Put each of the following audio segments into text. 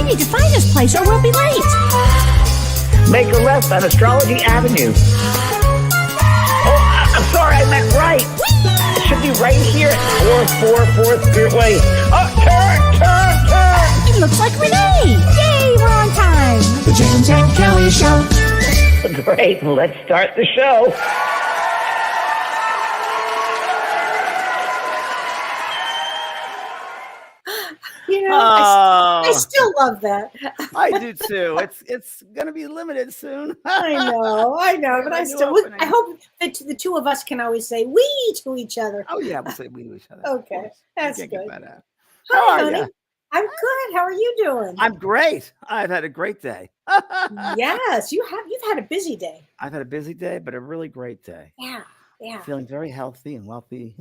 We need to find this place or we'll be late. Make a left on Astrology Avenue. Oh, I'm sorry, I meant right. It should be right here at 444 Spirit Way. Oh, turn! It looks like Renee. Yay, we're on time. The James and Kellee Show. Great, let's start the show. You know, I still love that. I do too. It's going to be limited soon. I know, but I hope that the two of us can always say we to each other. Oh yeah, we'll say we to each other. Okay, that's good. How are honey. you? I'm good. How are you doing? I'm great. I've had a great day. Yes, you've had a busy day. I've had a busy day, but a really great day. Yeah. Feeling very healthy and wealthy,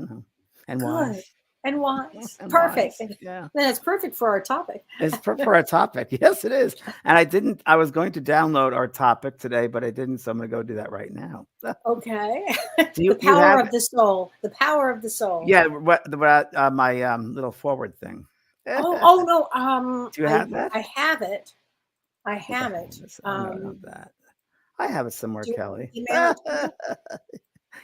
and Good. wise. And wise. And Perfect. wise. Yeah. Then it's perfect for our topic. It's perfect for our topic. Yes, it is. And I was going to download our topic today, but I didn't. So I'm going to go do that right now. Okay. The power of the soul. The power of the soul. Yeah. My little forward thing. Oh no. Do you have that? I have it. I have it. That. I have it somewhere, Kelly. Email it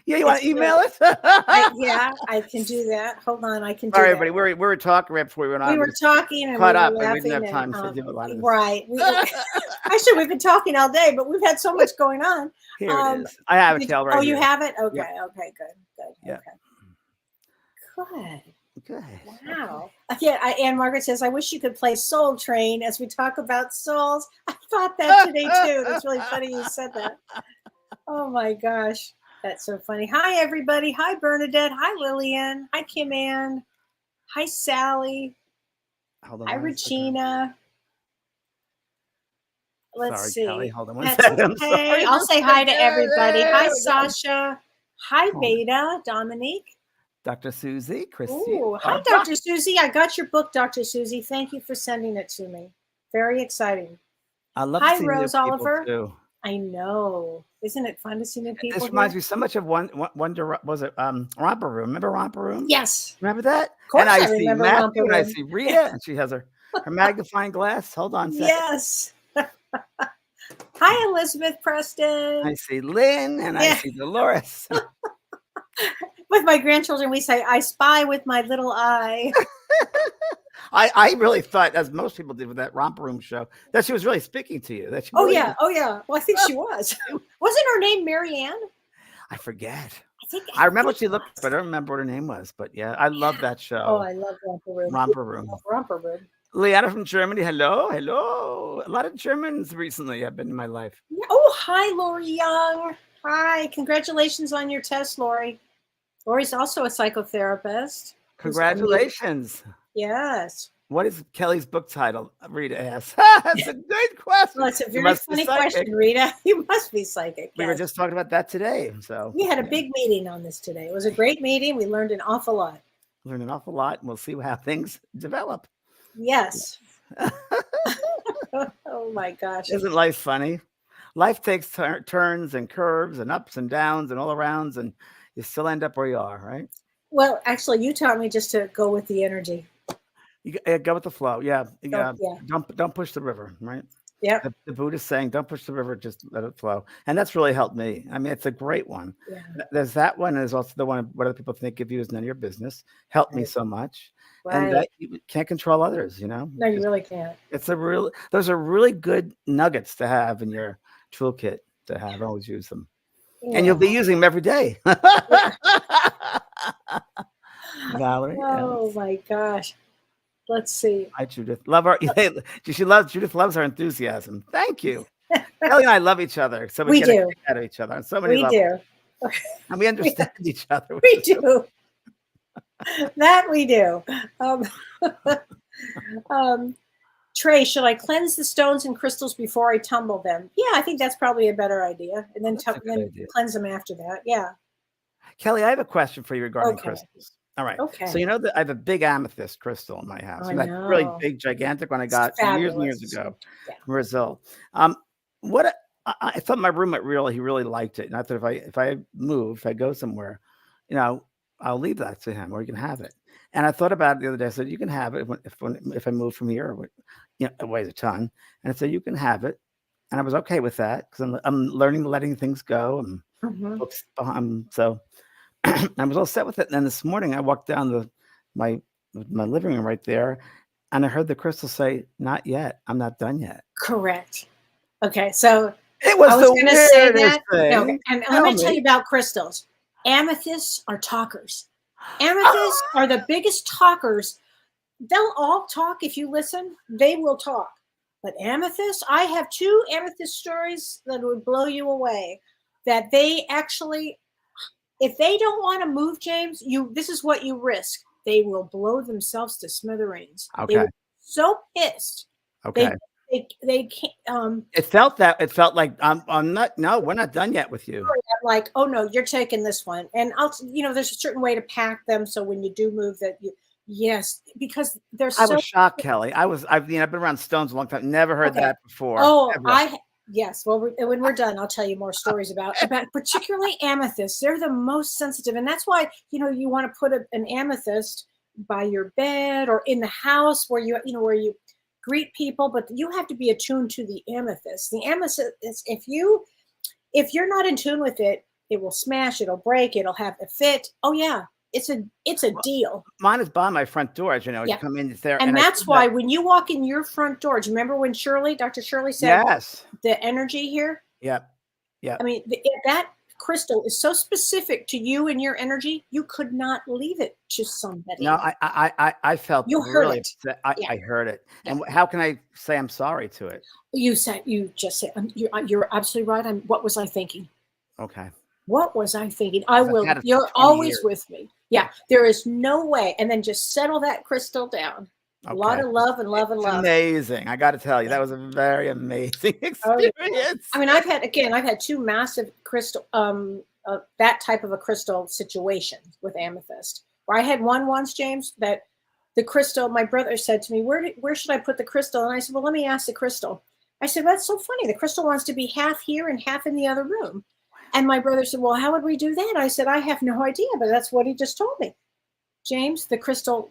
Yeah, you want to email it? I can do that. Hold on, I can do Sorry, that. everybody. We were talking right before we went on. We were talking and caught we up, were and we didn't laughing have time to do a lot of this. Right. Actually, we've been talking all day, but we've had so much going on. Here it is. I have it, Kel, right here. Oh, here. you have it? Okay. Yeah. Okay. Good. Yeah. Okay. Good. Wow. Yeah. Anne Margaret says, "I wish you could play Soul Train as we talk about souls." I thought that today too. That's really funny you said that. Oh my gosh. That's so funny. Hi, everybody. Hi, Bernadette. Hi, Lillian. Hi, Kim Ann. Hi, Sally. Hold on. Hi, Regina. Let's see. Kelly. Hold on one That's second. okay. I'll say hi to everybody. Hi, Sasha. Hi, Beta. Dominique. Dr. Susie. Christy. Ooh, hi, Dr. Susie. I got your book, Dr. Susie. Thank you for sending it to me. Very exciting. I love Hi, to see Rose new people, Oliver. too. I know. Isn't it fun to see new people? This reminds me so much of Romper Room. Remember Romper Room? Yes. Remember that? Of course and I see remember Matthew Romper and I Room. see Rita, and she has her magnifying glass. Hold on a second. Yes. Hi, Elizabeth Preston. I see Lynn and I see Dolores. With my grandchildren, we say, "I spy with my little eye." I really thought, as most people did with that Romper Room show, that she was really speaking to you. That she really yeah. Well, I think she was. Wasn't her name Marianne? I forget. I I remember what she looked, but I don't remember what her name was. But yeah, I love that show. Oh, I love Romper Room. Romper Room. Romper Room. Leanna from Germany. Hello. A lot of Germans recently have been in my life. Oh, hi, Lori Young. Hi. Congratulations on your test, Lori. Lori's also a psychotherapist. Congratulations. Yes. What is Kelly's book title? Rita asks. That's a good question. Well, it's a very funny question, Rita. You must be psychic. We were just talking about that today. So we had a big meeting on this today. It was a great meeting. We learned an awful lot. And we'll see how things develop. Yes. Oh my gosh. Isn't life funny? Life takes turns and curves and ups and downs and all arounds, and you still end up where you are, right? Well, actually, you taught me just to go with the energy. You go with the flow. Yeah. Don't push the river, right? Yeah. The Buddha's saying, don't push the river, just let it flow. And that's really helped me. I mean, it's a great one. Yeah. There's that one. There's also the one, what other people think of you is none of your business. Helped me so much. Right. And that you can't control others, No, you really can't. Those are really good nuggets to have in your toolkit to have. Always use them. Yeah. And you'll be using them every day. Valerie. Oh my gosh. Let's see. Hi, Judith. Love her. Judith loves her enthusiasm. Thank you. Kelly and I love each other. So we get a kick out of each other on so many levels. We do. And we understand each other. We do. That we do. Trey, should I cleanse the stones and crystals before I tumble them? Yeah, I think that's probably a better idea. And then cleanse them after that. Yeah. Kelly, I have a question for you regarding crystals. All right. Okay. So you know that I have a big amethyst crystal in my house. That really big, gigantic one I got years and years ago from Brazil. I thought my roommate really liked it. And I thought if I go somewhere, I'll leave that to him, or you can have it. And I thought about it the other day. I said, you can have it if I move from here. it weighs a ton. And I said, you can have it. And I was okay with that because I'm learning letting things go and books behind. So I was all set with it. And then this morning I walked down my living room right there, and I heard the crystal say, "Not yet. I'm not done yet." Correct. Okay, so It was I was the going to say weirdest that. No, thing. and let me tell you about crystals. Amethysts are talkers. Amethysts are the biggest talkers. They'll all talk if you listen. They will talk. But amethyst, I have 2 amethyst stories that would blow you away. That they actually, if they don't want to move, James, this is what you risk. They will blow themselves to smithereens. Okay. They were so pissed. Okay. They can't. It felt like I'm not. No, we're not done yet with you. I'm like, oh no, you're taking this one, and there's a certain way to pack them so when you do move that you. Yes, because there's. I was shocked, Kelly. I've been around stones a long time. Never heard that before. Oh, yes. Well, when we're done, I'll tell you more stories about particularly amethysts. They're the most sensitive, and that's why you want to put an amethyst by your bed or in the house where where you greet people. But you have to be attuned to the amethyst. The amethyst is if you're not in tune with it, it will smash. It'll break. It'll have a fit. Oh yeah. It's a deal. Mine is by my front door, as you know. You come in there, and that's why when you walk in your front door, do you remember when Dr. Shirley said, "Yes, the energy here"? Yep. I mean, that crystal is so specific to you and your energy. You could not leave it to somebody. No, I felt you heard it. I heard it. And how can I say I'm sorry to it? You just said you're absolutely right. What was I thinking? Okay. What was I thinking? I will. You're always with me. Yeah, there is no way. And then just settle that crystal down. Okay. A lot of love and love and love. Amazing. I got to tell you, that was a very amazing experience. Oh, yeah. I mean, I've had 2 massive crystal, that type of a crystal situation with amethyst. Where I had one once, James, that the crystal. My brother said to me, "Where should I put the crystal?" And I said, "Well, let me ask the crystal." I said, "Well, that's so funny. The crystal wants to be half here and half in the other room." And my brother said, "Well, how would we do that?" I said, "I have no idea, but that's what he just told me." James, the crystal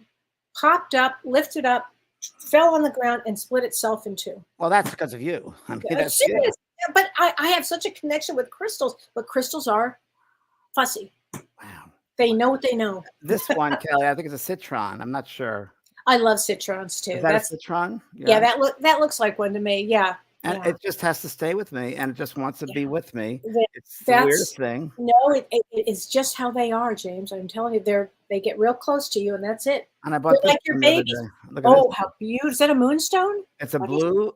popped up, lifted up, fell on the ground, and split itself in 2. Well, that's because of you. I mean, that's serious. But I have such a connection with crystals, but crystals are fussy. Wow. They know what they know. This one, Kelly, I think it's a citron. I'm not sure. I love citrons too. Is that a citron? Yeah, that looks like one to me. Yeah. And it just has to stay with me, and it just wants to be with me. It's the weirdest thing. No, it is just how they are, James. I'm telling you, they get real close to you, and that's it. And I bought this like your baby. Oh, how beautiful! Is that a moonstone? It's a blue.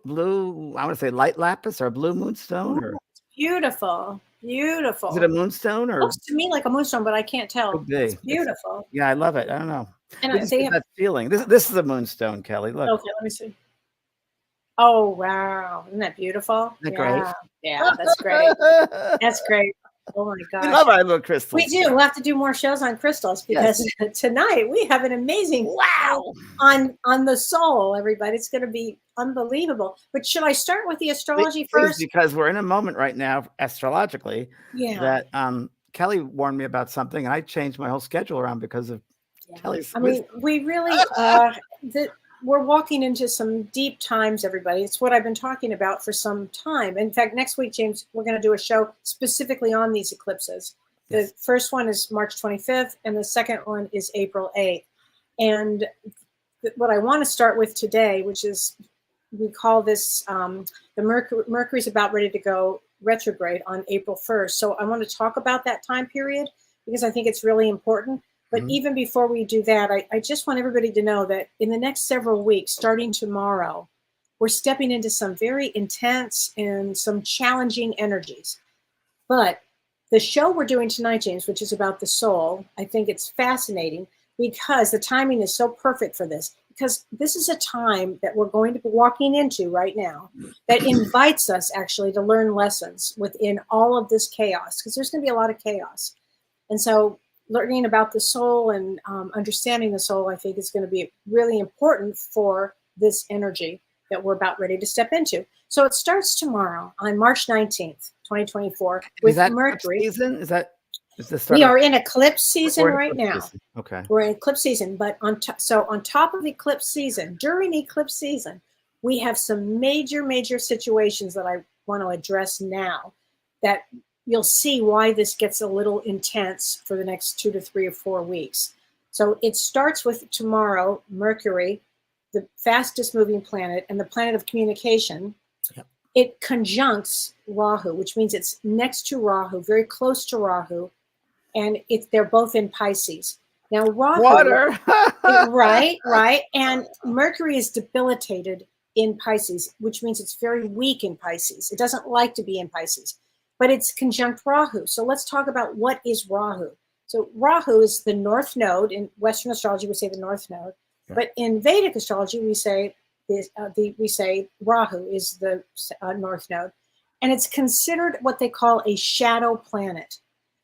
I want to say light lapis or a blue moonstone. Or it's beautiful, beautiful. Is it a moonstone or? It looks to me like a moonstone, but I can't tell. Could be. It's beautiful. Yeah, I love it. I don't know. And that feeling. This is a moonstone, Kelly. Look. Okay, let me see. Oh, wow. Isn't that beautiful? Isn't that great? Yeah, that's great. That's great. Oh, my God. We love our little crystals. We do. We'll have to do more shows on crystals because tonight we have an amazing on the soul, everybody. It's going to be unbelievable. But should I start with the astrology first? Because we're in a moment right now, astrologically, that Kelly warned me about something, and I changed my whole schedule around because of Kelly's. I mean, we really... we're walking into some deep times, everybody. It's what I've been talking about for some time. In fact, next week, James, we're going to do a show specifically on these eclipses. The first one is March 25th, and the second one is April 8th. And what I want to start with today, which is, we call this, the Mercury's about ready to go retrograde on April 1st. So I want to talk about that time period because I think it's really important. But even before we do that, I just want everybody to know that in the next several weeks, starting tomorrow, we're stepping into some very intense and some challenging energies. But the show we're doing tonight, James, which is about the soul, I think it's fascinating because the timing is so perfect for this. Because this is a time that we're going to be walking into right now that invites us actually to learn lessons within all of this chaos, because there's going to be a lot of chaos. And so learning about the soul and understanding the soul, I think, is going to be really important for this energy that we're about ready to step into. So it starts tomorrow on March 19th, 2024 with Mercury. Season? We are in eclipse season right now. Okay. We're in eclipse season, but on top of eclipse season, during eclipse season, we have some major situations that I want to address now that you'll see why this gets a little intense for the next 2 to 3 or 4 weeks. So it starts with tomorrow, Mercury, the fastest moving planet and the planet of communication. Yep. It conjuncts Rahu, which means it's next to Rahu, very close to Rahu, and they're both in Pisces. Now Rahu, water, right, and Mercury is debilitated in Pisces, which means it's very weak in Pisces. It doesn't like to be in Pisces, but it's conjunct Rahu. So let's talk about what is Rahu. So Rahu is the north node. In Western astrology, we say the north node, but in Vedic astrology, we say Rahu is the north node, and it's considered what they call a shadow planet.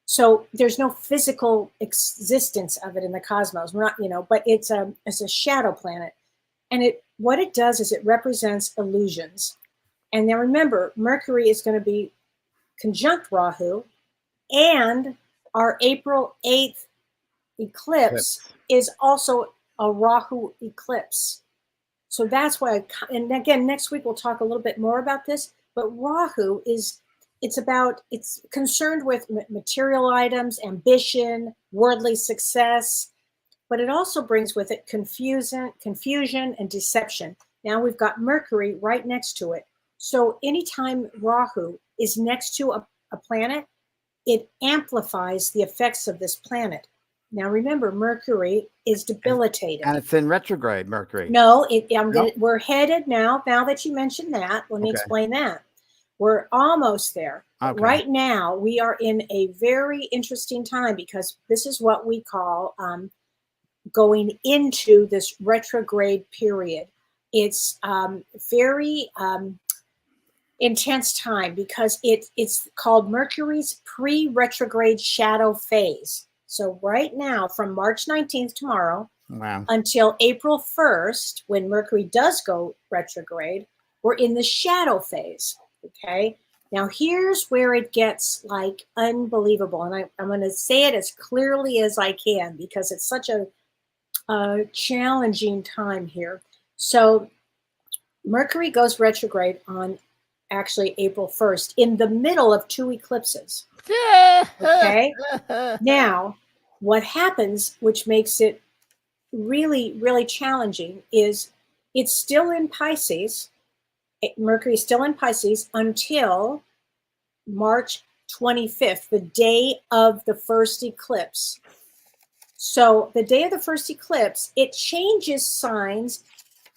So there's no physical existence of it in the cosmos. We're not, but it's a shadow planet, and what it does is it represents illusions. And now remember, Mercury is going to be conjunct Rahu, and our April 8th eclipse is also a Rahu eclipse. So that's why, and again, next week we'll talk a little bit more about this, but Rahu it's concerned with material items, ambition, worldly success, but it also brings with it confusion and deception. Now we've got Mercury right next to it. So anytime Rahu is next to a planet, it amplifies the effects of this planet. Now remember, Mercury is debilitated. And it's in retrograde, Mercury. No, we're headed now that you mentioned that, let me explain that. We're almost there. Okay. Right now, we are in a very interesting time because this is what we call going into this retrograde period. It's very intense time because it's called Mercury's pre-retrograde shadow phase. So right now, from March 19th tomorrow until April 1st, when Mercury does go retrograde, we're in the shadow phase. Okay. Now here's where it gets like unbelievable. And I'm going to say it as clearly as I can because it's such a challenging time here. So Mercury goes retrograde on actually April 1st in the middle of 2 eclipses. Okay. Now, what happens, which makes it really, really challenging, is it's still in Pisces. Mercury is still in Pisces until March 25th, the day of the first eclipse. So the day of the first eclipse, it changes signs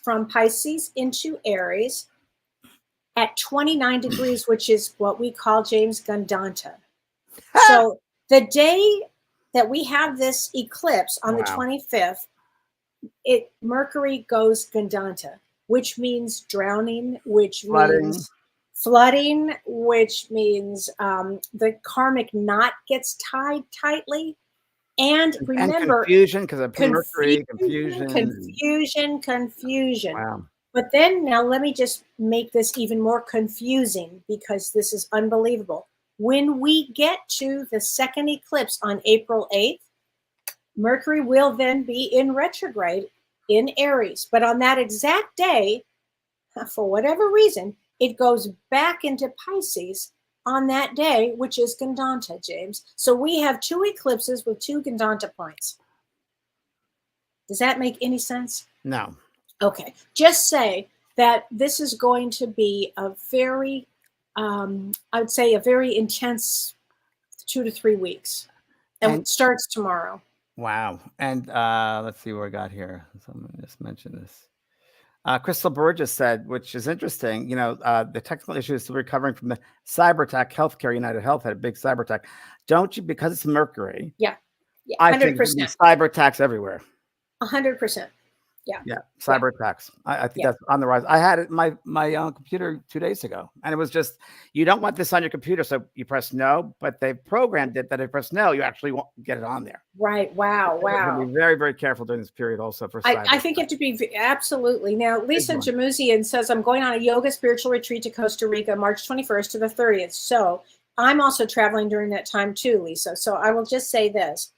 from Pisces into Aries at 29 degrees, which is what we call James Gandanta. So the day that we have this eclipse on the 25th, Mercury goes Gandanta, which means drowning, which means flooding, which means the karmic knot gets tied tightly. And remember, confusion because of Mercury, confusion. Wow. But then now let me just make this even more confusing because this is unbelievable. When we get to the second eclipse on April 8th, Mercury will then be in retrograde in Aries. But on that exact day, for whatever reason, it goes back into Pisces on that day, which is Gandanta, James. So we have 2 eclipses with 2 Gandanta points. Does that make any sense? No. Okay. Just say that this is going to be a very, I would say a very intense 2 to 3 weeks. And it starts tomorrow. Wow. And let's see what I got here. Someone just mentioned this. Crystal Burgess said, which is interesting, the technical issue is still recovering from the cyber attack. Healthcare United Health had a big cyber attack. Don't you, because it's Mercury? Yeah. 100%. I think cyber attacks everywhere. 100%. Yeah. Cyber attacks. I think that's on the rise. I had it my computer 2 days ago, and it was just, you don't want this on your computer, so you press no, but they programmed it that if you press no, you actually won't get it on there. Right. Wow. So be very, very careful during this period also for cyber. I think you have to be absolutely. Now, Lisa Jamuzian says, I'm going on a yoga spiritual retreat to Costa Rica, March 21st to the 30th. So I'm also traveling during that time too, Lisa. So I will just say this.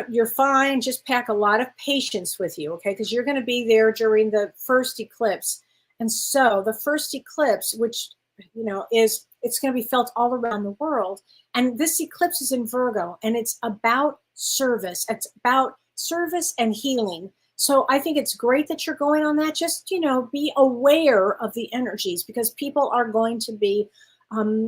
You're fine. Just pack a lot of patience with you, okay? Because you're going to be there during the first eclipse. And so the first eclipse, which, it's going to be felt all around the world. And this eclipse is in Virgo, and it's about service. It's about service and healing. So I think it's great that you're going on that. Just, be aware of the energies, because people are going to be,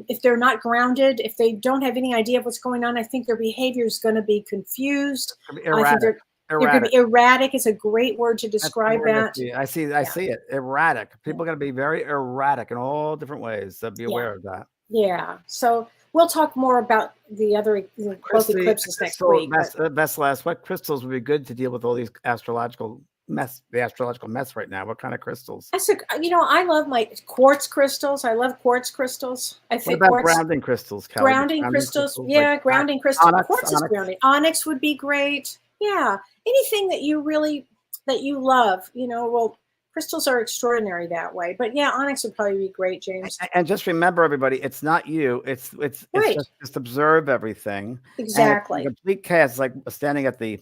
if they're not grounded, if they don't have any idea of what's going on, I think their behavior is going to be confused. Erratic. They're going to be erratic. Is a great word to describe that. I see it. Erratic. People are going to be very erratic in all different ways. So be aware of that. Yeah. So we'll talk more about the other both eclipses next week. Best last. What crystals would be good to deal with all these astrological mess right now? What kind of crystals? I love my quartz crystals. I love quartz crystals. I think what about grounding crystals, Kellee? Grounding crystals. Yeah, grounding crystals. Quartz is grounding. Onyx would be great. Yeah. Anything that you love, well, crystals are extraordinary that way. But yeah, onyx would probably be great, James. And just remember, everybody, it's not you. It's right. just observe everything. Exactly. Complete chaos. It's like standing at the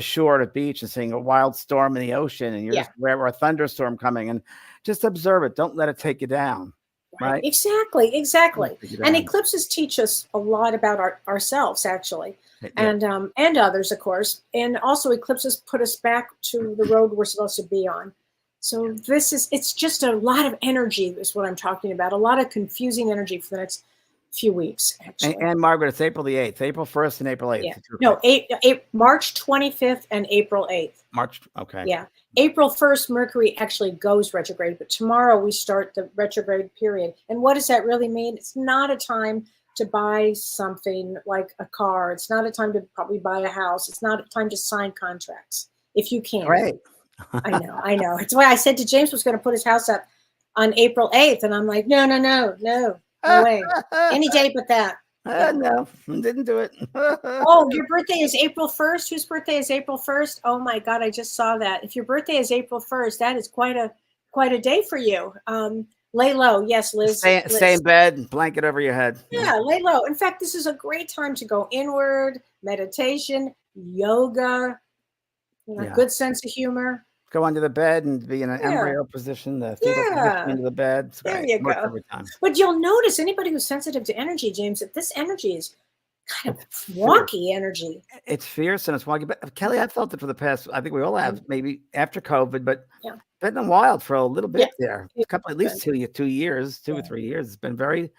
shore at a beach and seeing a wild storm in the ocean, and you're just aware of a thunderstorm coming, and just observe it. Don't let it take you down. Right? Exactly. And eclipses teach us a lot about ourselves, actually. And others, of course. And also eclipses put us back to the road we're supposed to be on. So it's just a lot of energy is what I'm talking about. A lot of confusing energy for the next few weeks, actually. And Margaret, it's April the 8th, April 1st and April 8th. Yeah. No, March 25th and April 8th. March, okay. Yeah. April 1st, Mercury actually goes retrograde, but tomorrow we start the retrograde period. And what does that really mean? It's not a time to buy something like a car. It's not a time to probably buy a house. It's not a time to sign contracts, if you can. Right. I know. It's why I said to James was going to put his house up on April 8th. And I'm like, no way. Any day but that. No, didn't do it. Oh, your birthday is April 1st? Whose birthday is April 1st? Oh my God, I just saw that. If your birthday is April 1st, that is quite a day for you. Lay low. Yes, Liz. Stay in bed, blanket over your head. Yeah, lay low. In fact, this is a great time to go inward, meditation, yoga, good sense of humor. Go under the bed and be in an embryo position, the fetal position under the bed. There you go. Every time. But you'll notice, anybody who's sensitive to energy, James, that this energy is kind of wonky energy. It's fierce and it's wonky. But Kellee, I felt it for the past, I think we all have, maybe after COVID, but it's been wild for a little bit there. A couple, at least 2 years, 2 or 3 years. It's been very.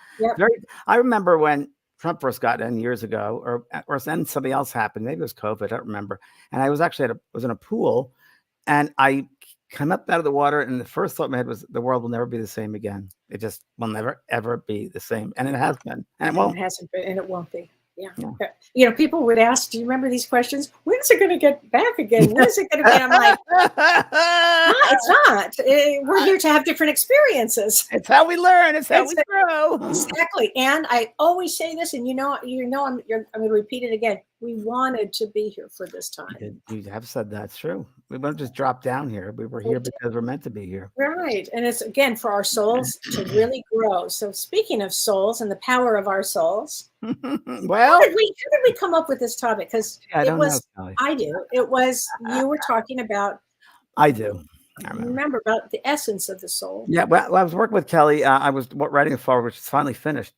I remember when Trump first got in years ago, or then something else happened. Maybe it was COVID. I don't remember. And I was actually was in a pool, and I came up out of the water, and the first thought in my head was, the world will never be the same again. It just will never, ever be the same. And it has been. And it won't. It hasn't been, and it won't be. Yeah. People would ask, do you remember these questions? When is it going to get back again? When is it going to be? I'm like, no, it's not. We're here to have different experiences. It's how we learn. It's how we grow. Exactly. And I always say this, and I'm going to repeat it again. We wanted to be here for this time. You have said that's true. We won't just drop down here. We were here because we're meant to be here. Right. And it's, again, for our souls to really grow. So speaking of souls and the power of our souls, well, how did we come up with this topic? Because I do. It was, you were talking about. I do. I remember about the essence of the soul. Yeah. Well, I was working with Kellee. I was writing a foreword, which is finally finished.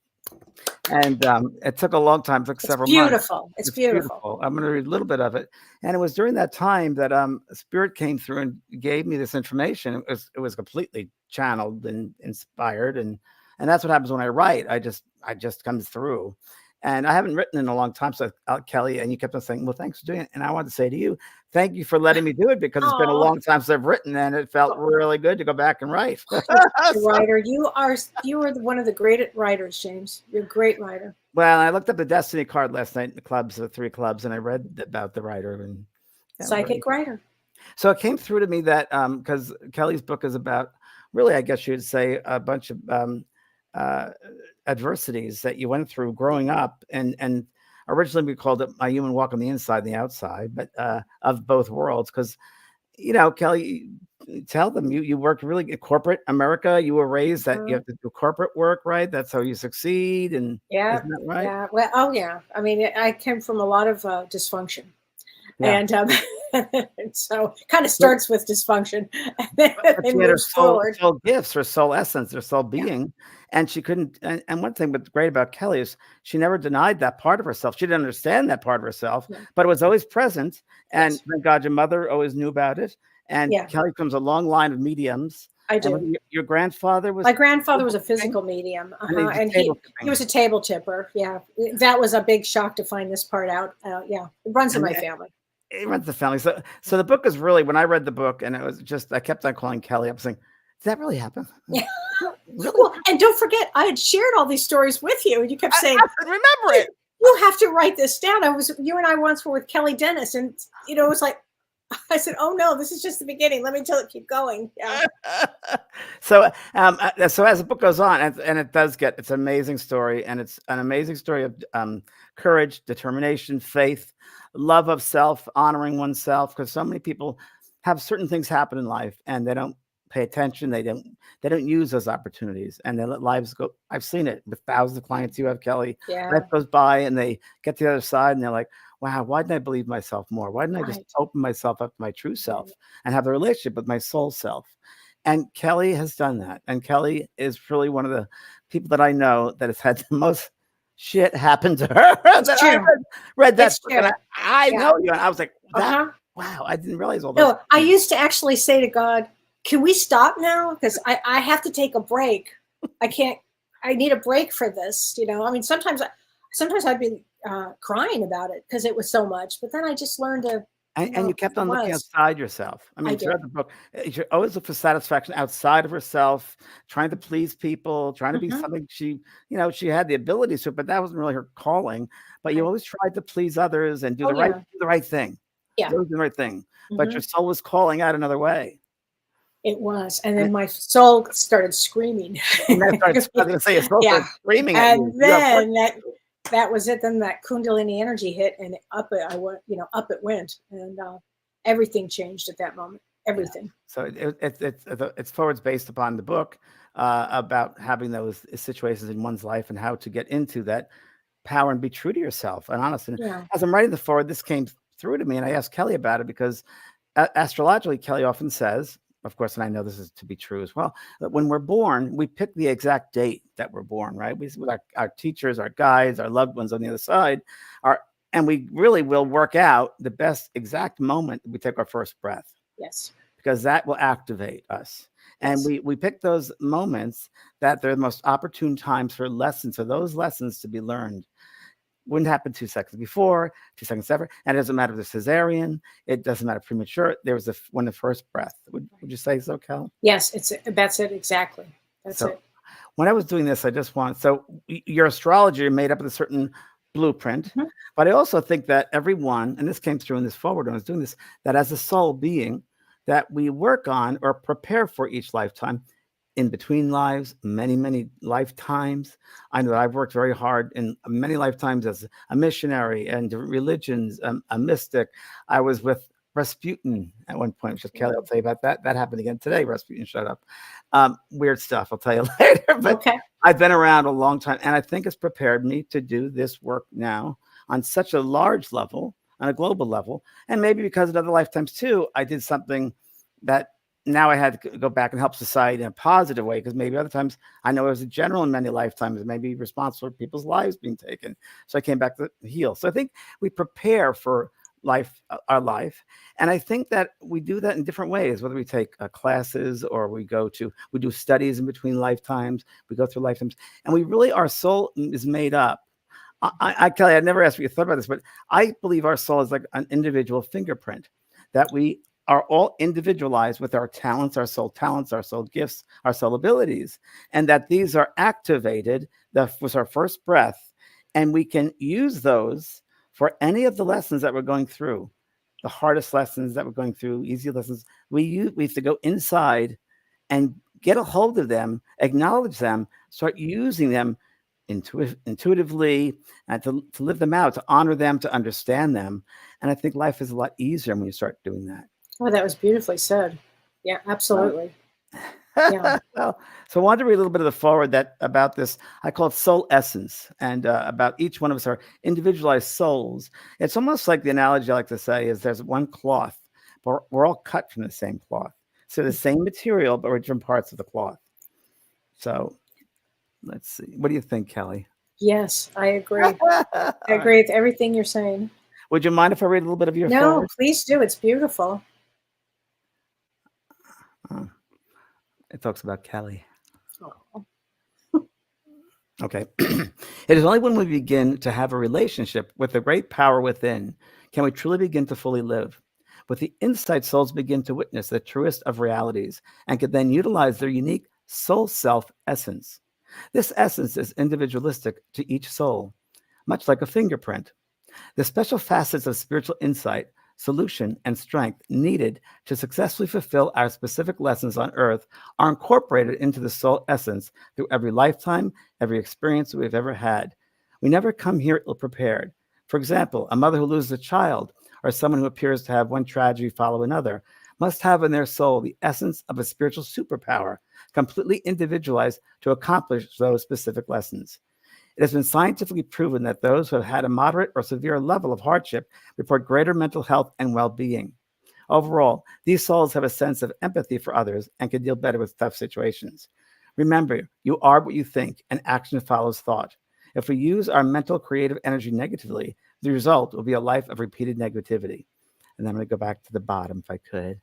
And it took a long time. It took several months. It's beautiful. I'm going to read a little bit of it. And it was during that time that Spirit came through and gave me this information. It was completely channeled and inspired. And that's what happens when I write. I just comes through. And I haven't written in a long time. So Kellee, and you kept on saying, well, thanks for doing it. And I wanted to say to you, thank you for letting me do it, because it's been a long time since I've written, and it felt really good to go back and write. Writer, you are one of the great writers, James. You're a great writer. Well, I looked up the Destiny card last night in the 3 clubs, and I read about the writer and psychic writer. So it came through to me that because Kellee's book is about, really, I guess you'd say, a bunch of adversities that you went through growing up, and originally we called it My Human Walk on the Inside and the Outside, but of both worlds. Because Kellee, tell them you worked really in corporate America. You were raised that you have to do corporate work, right? That's how you succeed. And isn't that right? Yeah. Well, I mean, I came from a lot of dysfunction, and And so kind of starts with dysfunction and then But she had her moves forward. soul gifts, her soul essence, her soul Yeah. being, and she couldn't. And one thing that's great about Kellee is she never denied that part of herself. She didn't understand that part of herself, Yeah. but it was always present. And Yes. thank God your mother always knew about it. And Yeah, Kellee comes a long line of mediums. I And do. your grandfather was My grandfather was a tipping, physical medium, and he was and table he was tipping. a table tipper. Yeah, that was a big shock to find this part out. Yeah, it runs in And my family. it runs the family. So the book is really, when I read the book, and it was just, I kept on calling Kellee. I was saying, did that really happen? Yeah. Really? Well, and don't forget, I had shared all these stories with you, and you kept saying, I could remember it. "You have to write this down." You and I once were with Kelly Dennis, and it was like, I said, "Oh no, this is just the beginning. Let me keep going." Yeah, So as the book goes on, and it does get, it's an amazing story, and it's an amazing story of courage, determination, faith, love of self, honoring oneself, because so many people have certain things happen in life and they don't pay attention. They don't use those opportunities, and they let lives go. I've seen it with thousands of clients you have, Kellee. yeah, Life goes by and they get to the other side and they're like, wow, why didn't I believe myself more? Why didn't I just right. open myself up to my true self and have a relationship with my soul self? And Kellee has done that. And Kellee is really one of the people that I know that has had the most shit happen to her. It's That I true. read that It's book, and true. I Yeah. know you. And I was like, Uh-huh. wow, I didn't realize all those No, I things. used to actually say to God, "Can we stop now? Because I have to take a break. I can't. I need a break for this." I mean, sometimes I'd be crying about it because it was so much. But then I just learned to, And you kept it on looking was. outside yourself. I I mean, throughout did. the book, you should always look for satisfaction outside of herself, trying to please people, trying to be Hmm. something she had the ability to, but that wasn't really her calling. But you Right. always tried to please others and do Oh the right, yeah. do the right thing. Yeah. You always do the right thing. But Hmm. your soul was calling out another way. It was, and And, then my soul started screaming. and that starts, I was going to say, your soul Yeah, starts screaming at you. and You have work then that was it. Then that Kundalini energy hit, and up it I went. Up it went, and everything changed at that moment. Yeah. Everything. So it's forwards based upon the book about having those situations in one's life and how to get into that power and be true to yourself and honest. And Yeah. as I'm writing the forward, this came through to me, and I asked Kellee about it because astrologically, Kellee often says, of course, and I know this is to be true as well, that when we're born, we pick the exact date that we're born, right? With our teachers, our guides, our loved ones on the other side, and we really will work out the best exact moment we take our first breath, Yes. because that will activate us. And Yes. we pick those moments that they're the most opportune times for lessons, for those lessons to be learned. Wouldn't happen 2 seconds before, 2 seconds after. And it doesn't matter if it's cesarean, it doesn't matter premature. There was when the first breath. Would you say so, Cal? Yes. That's it exactly. That's So it. when I was doing this, I just want, so your astrology are made up of a certain blueprint, Mhm. but I also think that everyone, and this came through in this forward when I was doing this, that as a soul being, that we work on or prepare for each lifetime, in between lives, many, many lifetimes. I know that I've worked very hard in many lifetimes as a missionary and different religions, a mystic. I was with Rasputin at one point, which is Kellee, I'll tell you about that. That happened again today. Rasputin showed up. Weird stuff. I'll tell you later. But Okay. I've been around a long time, and I think it's prepared me to do this work now on such a large level, on a global level. And maybe because in other lifetimes too, I did something that now I had to go back and help society in a positive way, because maybe other times I know as a general in many lifetimes, maybe responsible for people's lives being taken. So I came back to heal. So I think we prepare for life, our life. And I think that we do that in different ways, whether we take classes or we do studies in between lifetimes, we go through lifetimes, and we really, our soul is made up. I tell you, I never asked what you thought about this, but I believe our soul is like an individual fingerprint, that we are all individualized with our talents, our soul gifts, our soul abilities, and that these are activated with our first breath, and we can use those for any of the lessons that we're going through, the hardest lessons that we're going through, easy lessons. We have to go inside and get a hold of them, acknowledge them, start using them intuitively, and to live them out, to honor them, to understand them. And I think life is a lot easier when you start doing that. Oh, that was beautifully said. Yeah, absolutely. Yeah. Well, so I wanted to read a little bit of the forward about this. I call it soul essence, and about each one of us are individualized souls. It's almost like the analogy I like to say is there's one cloth, but we're all cut from the same cloth. So the same material, but we're different parts of the cloth. So let's see. What do you think, Kellee? Yes, I agree. I agree with everything you're saying. Would you mind if I read a little bit of your No, forward? please do. It's beautiful. It talks about Kellee. Oh. Okay. It is only when we begin to have a relationship with the great power within can we truly begin to fully live. With the insight, souls begin to witness the truest of realities and can then utilize their unique soul self essence. This essence is individualistic to each soul, much like a fingerprint. The special facets of spiritual insight, solution, and strength needed to successfully fulfill our specific lessons on earth are incorporated into the soul essence through every lifetime, every experience we've ever had. We never come here ill prepared. For example, a mother who loses a child or someone who appears to have one tragedy follow another must have in their soul the essence of a spiritual superpower, completely individualized to accomplish those specific lessons. It has been scientifically proven that those who have had a moderate or severe level of hardship report greater mental health and well-being. Overall, these souls have a sense of empathy for others and can deal better with tough situations. Remember, you are what you think, and action follows thought. If we use our mental creative energy negatively, the result will be a life of repeated negativity. And then I'm going to go back to the bottom if I could.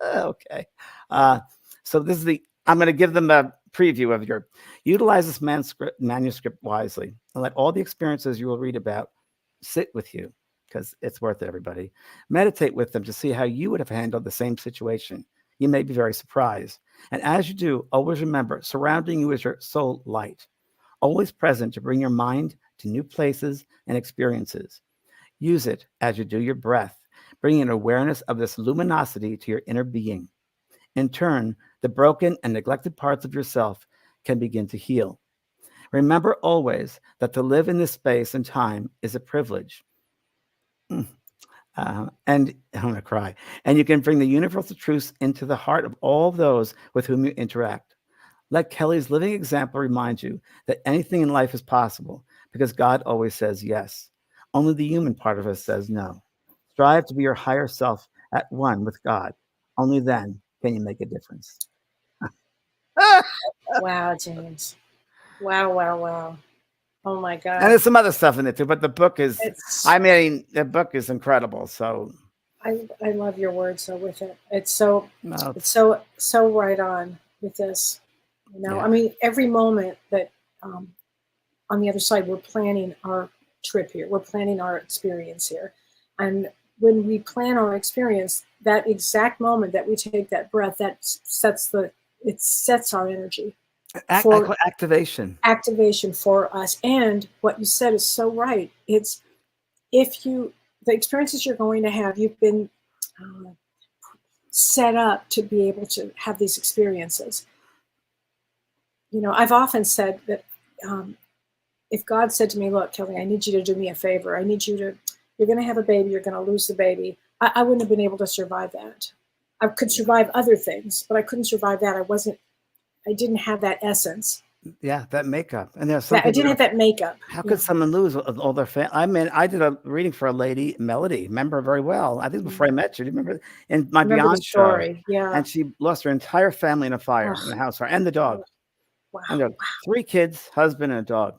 Okay. So this is I'm going to give them a preview of your, utilize this manuscript wisely and let all the experiences you will read about sit with you, because it's worth it, everybody. Meditate with them to see how you would have handled the same situation. You may be very surprised. And as you do, always remember, surrounding you is your soul light, always present to bring your mind to new places and experiences. Use it as you do your breath, bringing an awareness of this luminosity to your inner being. In turn, the broken and neglected parts of yourself can begin to heal. Remember always that to live in this space and time is a privilege. And I'm going to cry. And you can bring the universal truths into the heart of all those with whom you interact. Let Kellee's living example remind you that anything in life is possible because God always says yes. Only the human part of us says no. Strive to be your higher self at one with God. Only then can you make a difference. Wow, James. Wow, wow, wow. Oh my God. And there's some other stuff in it too, but the book is, the book is incredible. So I love your words though with it. It's so right on with this. You know, Yeah. I mean, every moment that on the other side, we're planning our trip here. We're planning our experience here. And when we plan our experience, that exact moment that we take that breath, that sets our energy. For activation for us. And what you said is so right. It's the experiences you're going to have, you've been set up to be able to have these experiences. You know, I've often said that if God said to me, look, Kellee, I need you to do me a favor. You're going to have a baby, you're going to lose the baby. I wouldn't have been able to survive that. I could survive other things, but I couldn't survive that. I didn't have that essence. Yeah, that makeup. And there's I didn't have that makeup. How could someone lose all their family? I mean, I did a reading for a lady, Melody, remember her very well. I think before I met you. Do you remember? In my Beyond story? Show. Yeah. And she lost her entire family in a fire in the house fire, and the dog. Wow. And 3 kids, husband, and a dog.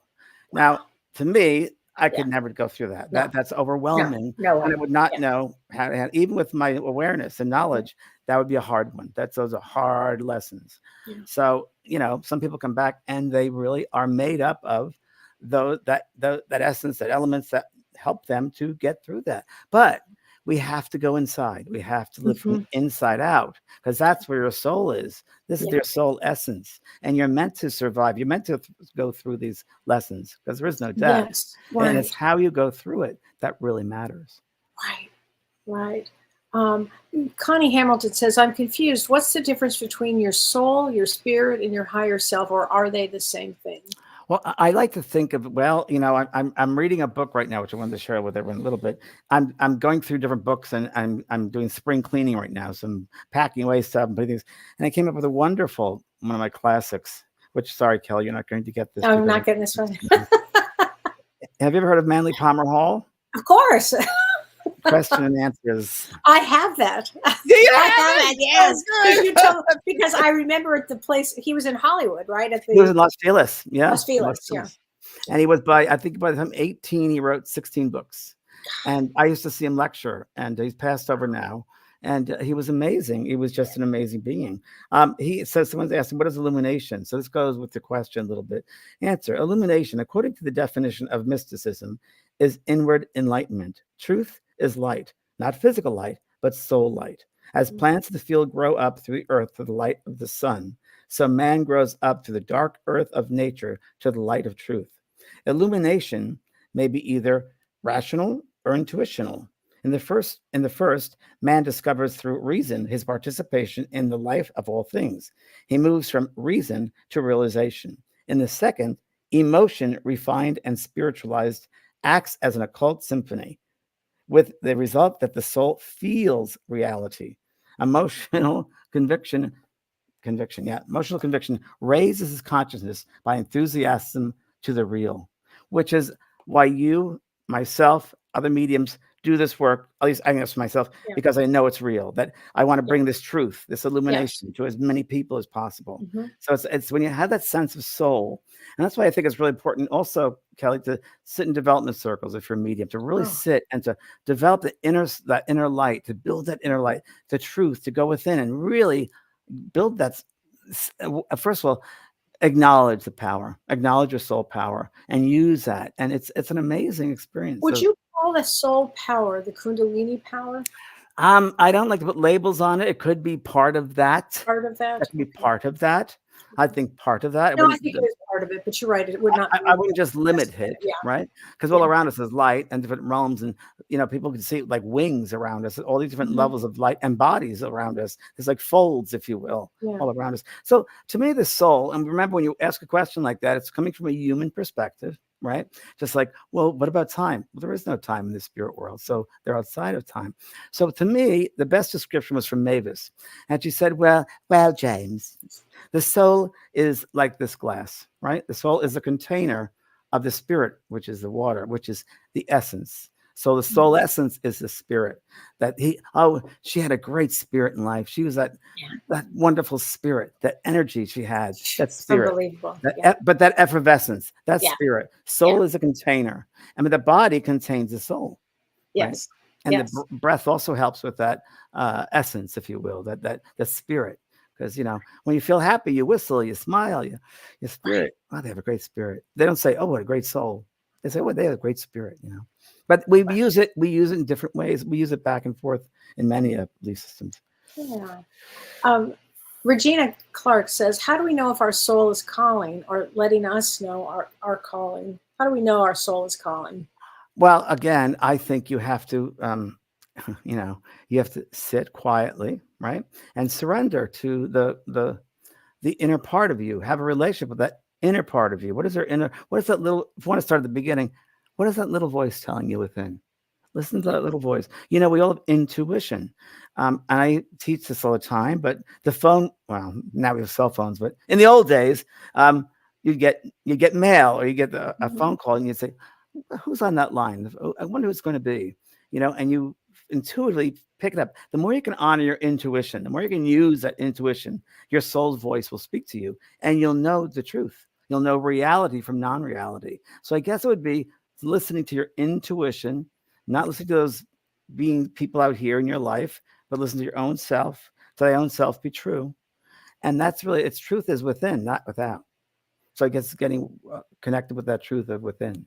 Wow. Now, to me, I could never go through that. That's overwhelming. No, and I would not know how to even with my awareness and knowledge, that would be a hard one. Those are hard lessons. Yeah. So, you know, some people come back and they really are made up of that essence, that elements that help them to get through that. But we have to go inside. We have to live from inside out, because that's where your soul is. This is your soul essence. And you're meant to survive. You're meant to go through these lessons because there is no death. Yes, right. And it's how you go through it that really matters. Right. Connie Hamilton says, I'm confused. What's the difference between your soul, your spirit, and your higher self, or are they the same thing? Well, I like to think of, well, I'm reading a book right now, which I wanted to share with everyone a little bit. I'm going through different books, and I'm doing spring cleaning right now. So I'm packing away stuff and putting things, and I came up with a wonderful one of my classics. Which, sorry, Kelly, you're not going to get this. I'm not getting this one. Have you ever heard of Manly Palmer Hall? Of course. Question and answers. I have that. Yeah, I have that. Yes, because I remember at the place he was in Hollywood, right? He was in Los Feliz. Yeah, Los Feliz. Yeah. And he was I think by the time 18, he wrote 16 books. And I used to see him lecture, and he's passed over now. And he was amazing. He was just an amazing being. He says, someone's asking, what is illumination? So this goes with the question a little bit. Answer: illumination, according to the definition of mysticism, is inward enlightenment. Truth is light, not physical light, but soul light. As plants of the field grow up through the earth to the light of the sun, so man grows up to the dark earth of nature to the light of truth. Illumination may be either rational or intuitional. In the first, man discovers through reason his participation in the life of all things. He moves from reason to realization. In the second, emotion, refined and spiritualized, acts as an occult symphony, with the result that the soul feels reality. Emotional conviction raises his consciousness by enthusiasm to the real, which is why you, myself, other mediums do this work, at least I guess myself, because I know it's real, that I want to bring this truth, this illumination to as many people as possible. So it's when you have that sense of soul, and that's why I think it's really important also, Kelly, to sit in development circles if you're a medium, to really sit and to develop that inner light, to build that inner light, the truth, to go within and really build that. First of all, acknowledge the power, acknowledge your soul power, and use that. And it's an amazing experience. Would you call the soul power the Kundalini power? I don't like to put labels on it. It could be part of that. Part of that? That could be part of that. I think part of that. No, I think it is part of it, but you're right. It would not. I wouldn't just limit it, right? Because all around us is light and different realms, and people can see like wings around us, all these different levels of light and bodies around us. There's like folds, if you will, all around us. So to me, the soul, and remember when you ask a question like that, it's coming from a human perspective, right? Just like, well, what about time? Well, there is no time in the spirit world, so they're outside of time. So to me, the best description was from Mavis, and she said, well, James, the soul is like this glass, right? The soul is a container of the spirit, which is the water, which is the essence. So the soul essence is the spirit that she had a great spirit in life. She was that wonderful spirit, that energy she had, that spirit, unbelievable. But that effervescence, that spirit, soul is a container. I mean, the body contains the soul. Yes. Right? And the breath also helps with that essence, if you will, that spirit. Because, when you feel happy, you whistle, you smile, your spirit. Oh, they have a great spirit. They don't say, oh, what a great soul. They say, well, they have a great spirit, But we use it in different ways. We use it back and forth in many belief systems. Yeah. Regina Clark says, how do we know if our soul is calling or letting us know our calling? How do we know our soul is calling? Well, again, I think you have to, you have to sit quietly, right? And surrender to the inner part of you. Have a relationship with that inner part of you. What is that little, if you want to start at the beginning, what is that little voice telling you within? Listen to that little voice. We all have intuition. And I teach this all the time, but the phone, well, now we have cell phones, but in the old days, you get mail or you get a phone call and you say, who's on that line? I wonder who it's going to be, and you intuitively pick it up. The more you can honor your intuition, the more you can use that intuition, your soul's voice will speak to you and you'll know the truth. You'll know reality from non-reality. So I guess it would be listening to your intuition, not listening to those people out here in your life, but listen to your own self, to thy own self be true. And that's really, its truth is within, not without. So I guess getting connected with that truth of within.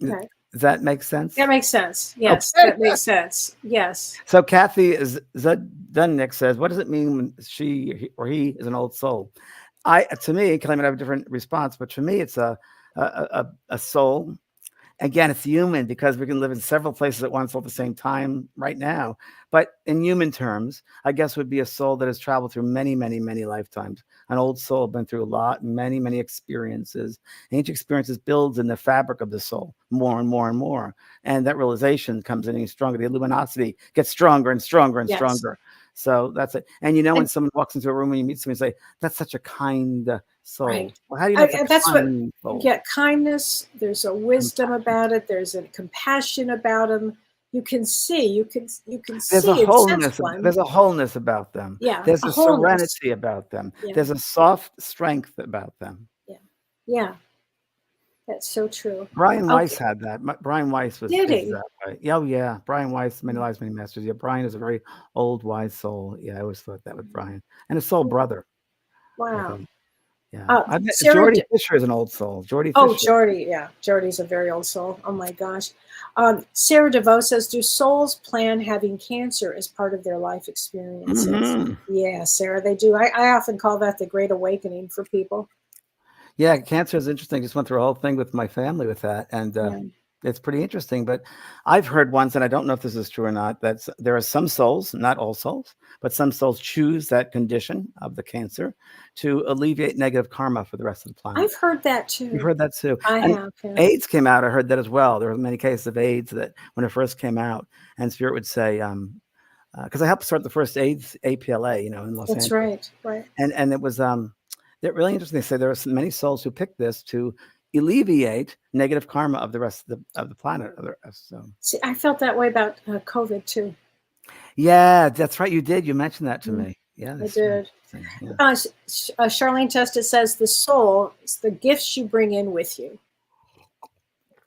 Okay. Does that make sense? That makes sense. Yes, that makes sense. Yes. So Kathy Dunnick says, what does it mean when she or he is an old soul? To me, Kelly might have a different response, but for me, it's a soul. again, it's human because we can live in several places at once all at the same time right now. But in human terms, I guess would be a soul that has traveled through many, many, many lifetimes. An old soul been through a lot, many, many experiences. And each experiences builds in the fabric of the soul more and more and more. And that realization comes in stronger. The luminosity gets stronger and stronger and stronger. So that's it. And when someone walks into a room and you meet somebody and say, that's such a kind soul. Right. Well, how do you know that's what soul? Kindness, there's a wisdom about it, there's a compassion about them. You can see There's a wholeness. There's a wholeness about them. Yeah. There's a serenity about them. Yeah. There's a soft strength about them. Yeah. Yeah. That's so true. Brian Weiss had that. Brian Weiss was Did he? that way. Oh yeah. Brian Weiss, Many Lives, Many Masters. Yeah, Brian is a very old, wise soul. Yeah, I always thought that with Brian. And a soul brother. Wow. Yeah. Sarah Jordy Fisher is an old soul. Jordy Fisher. Oh, Jordy. Yeah. Jordy's a very old soul. Oh my gosh. Sarah DeVoe says, do souls plan having cancer as part of their life experiences? Mm-hmm. Yeah, Sarah, they do. I often call that the great awakening for people. Yeah, cancer is interesting. Just went through a whole thing with my family with that. And it's pretty interesting. But I've heard once, and I don't know if this is true or not, that there are some souls, not all souls, but some souls choose that condition of the cancer to alleviate negative karma for the rest of the planet. I've heard that too. You've heard that too. I have. Yeah. AIDS came out. I heard that as well. There were many cases of AIDS that when it first came out, and Spirit would say, because I helped start the first AIDS APLA, in Los Angeles. That's right. Right. And it was they're really interesting. They say there are many souls who picked this to alleviate negative karma of the rest of the planet. So. See, I felt that way about COVID too. Yeah, that's right. You did. You mentioned that to me. Yeah, I did. Yeah. Charlene Testa says the soul is the gifts you bring in with you.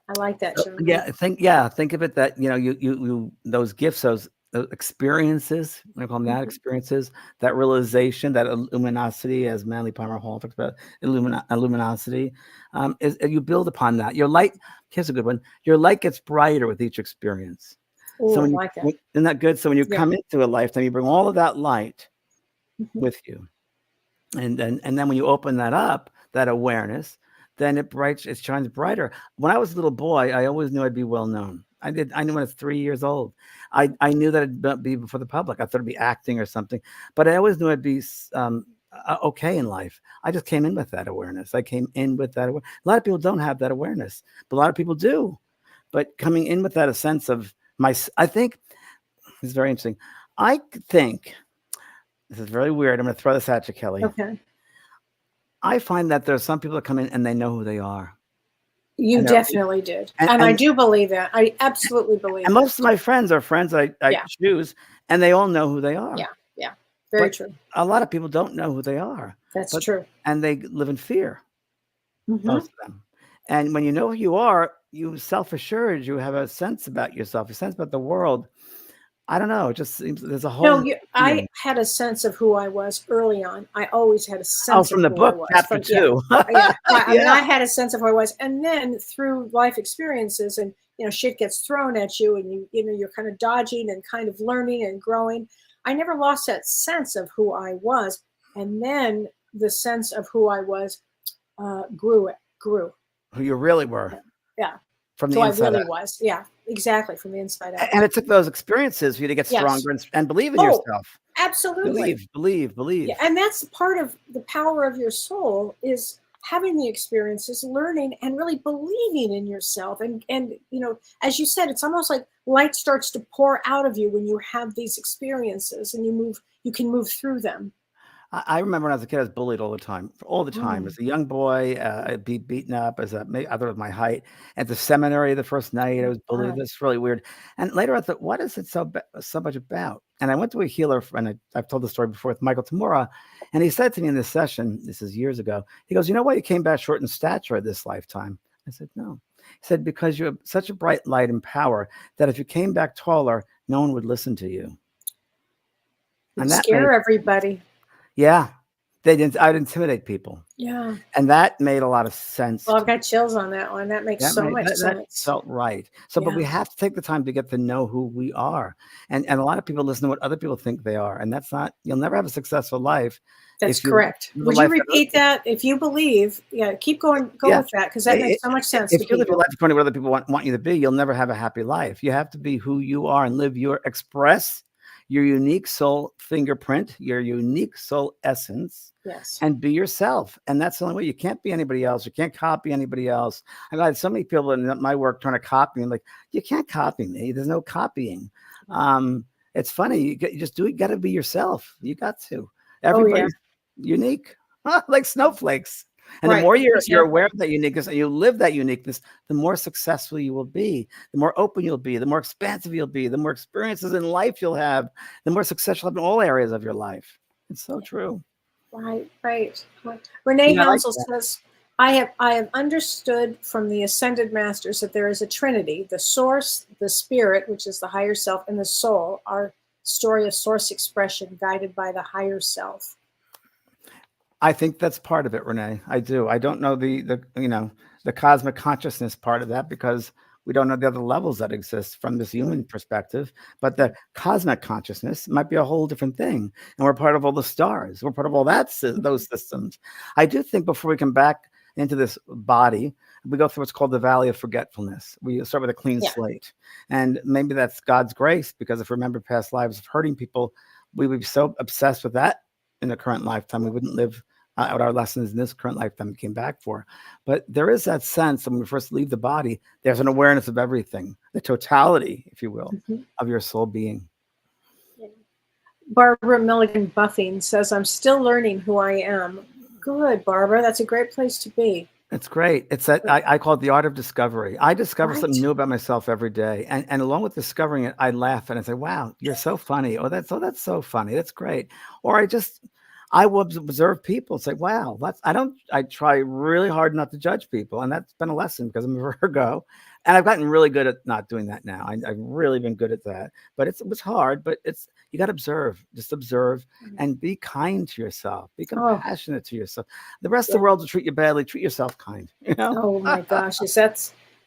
I like that, Charlene. Think of it that you those gifts, those experiences, I call them that experiences, that realization, that luminosity, as Manly Palmer Hall talks about, luminosity, is you build upon that. Your light. Here's a good one. Your light gets brighter with each experience. Ooh, so I like that. Isn't that good? So when you come into a lifetime, you bring all of that light with you, and then when you open that up, that awareness, then it shines brighter. When I was a little boy, I always knew I'd be well known. I knew when I was 3 years old. I knew that it'd be before the public. I thought it'd be acting or something, but I always knew I'd be okay in life. I just came in with that awareness. A lot of people don't have that awareness, but a lot of people do. But coming in with that, a sense of I think it's very interesting. I think this is very weird. I'm going to throw this at you, Kelly. Okay. I find that there are some people that come in and they know who they are. You definitely did. And I do believe that. I absolutely believe and most of my friends are friends that I choose, and they all know who they are. Yeah, yeah. Very true. A lot of people don't know who they are. That's true. And they live in fear, most of them. And when you know who you are, you self-assured, you have a sense about yourself, a sense about the world. I don't know. It just seems there's a whole. I had a sense of who I was early on. I always had a sense from the book, chapter 2. I had a sense of who I was. And then through life experiences and, shit gets thrown at you and you're kind of dodging and kind of learning and growing. I never lost that sense of who I was. And then the sense of who I was grew. Who you really were. Yeah. From the inside I really was. Yeah, exactly. From the inside out. And it took those experiences for you to get stronger and believe in yourself. Absolutely. Believe. Yeah, and that's part of the power of your soul is having the experiences, learning, and really believing in yourself. And as you said, it's almost like light starts to pour out of you when you have these experiences and you can move through them. I remember when I was a kid, I was bullied all the time. As a young boy, I'd be beaten up I thought it was my height. At the seminary, the first night, I was bullied. That's really weird. And later I thought, what is it so much about? And I went to a healer, and I've told the story before with Michael Tamura, and he said to me in this session, this is years ago, he goes, you know why you came back short in stature this lifetime? I said, no. He said, because you have such a bright light and power that if you came back taller, no one would listen to you. And that scare everybody. Yeah, I'd intimidate people. Yeah. And that made a lot of sense. Well, I've got chills on that one. That makes so much sense. That felt right. So, but we have to take the time to get to know who we are. And a lot of people listen to what other people think they are. And that's not, you'll never have a successful life. That's correct. Would you repeat that? If you believe, keep going, go with that, because that makes so much sense. If you live your life according to what other people want you to be, you'll never have a happy life. You have to be who you are and express your unique soul fingerprint, your unique soul essence. Yes. And be yourself. And that's the only way. You can't be anybody else. You can't copy anybody else. I've had so many people in my work trying to copy me. Like, you can't copy me. There's no copying. It's funny. You just you got to be yourself. You got to. Everybody's unique, like snowflakes. And the more you're aware of that uniqueness and you live that uniqueness, the more successful you will be, the more open you'll be, the more expansive you'll be, the more experiences in life you'll have, the more success you'll have in all areas of your life. It's so true. Right. Renee Hounsel says, I have understood from the ascended masters that there is a trinity, the source, the spirit, which is the higher self, and the soul, our story of source expression guided by the higher self. I think that's part of it, Renee. I do. I don't know the cosmic consciousness part of that, because we don't know the other levels that exist from this human perspective, but the cosmic consciousness might be a whole different thing. And we're part of all the stars. We're part of all those systems. I do think before we come back into this body, we go through what's called the valley of forgetfulness. We start with a clean slate. And maybe that's God's grace, because if we remember past lives of hurting people, we would be so obsessed with that in the current lifetime, we wouldn't live out our lessons in this current lifetime we came back for. But there is that sense that when we first leave the body, there's an awareness of everything, the totality, if you will, of your soul being. Barbara Milligan Buffing says, I'm still learning who I am. Good, Barbara. That's a great place to be. It's great. It's that I call it the art of discovery. I discover something new about myself every day. And along with discovering it, I laugh and I say, wow, you're so funny. Oh, that's so funny. That's great. Or I will observe people and say, wow, I try really hard not to judge people. And that's been a lesson because I'm a Virgo. And I've gotten really good at not doing that now. I've really been good at that. But it was hard, but you got to observe, just observe and be kind to yourself. Be compassionate to yourself. The rest of the world will treat you badly. Treat yourself kind. You know? Oh my gosh.